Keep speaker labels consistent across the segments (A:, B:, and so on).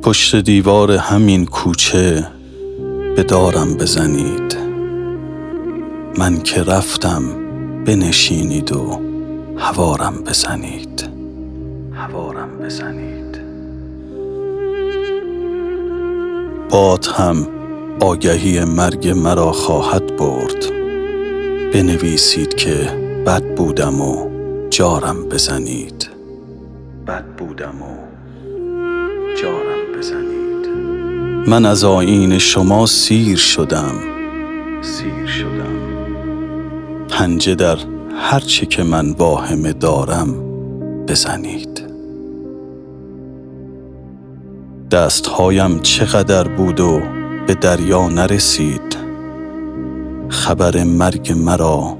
A: پشت دیوار همین کوچه به دارم بزنید. من که رفتم بنشینید و هوارم بزنید. هوارم بزنید. باد هم آگهی مرگ مرا خواهد برد. بنویسید که بد بودم و جارم بزنید. بد بودم و جارم بزنید. من از آیین شما سیر شدم. سیر شدم. پنجه در هر چه که من واهمه دارم بزنید. دستهایم چقدر بود و به دریا نرسید. خبر مرگ مرا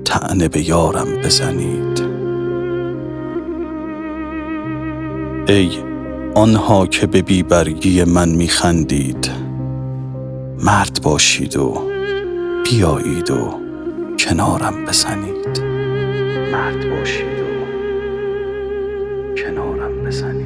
A: طعنه به یارم بزنید. ای آنها که به بیبرگی من میخندید، مرد باشید و بیایید و کنارم بزنید. مرد باشید و کنارم بزنید.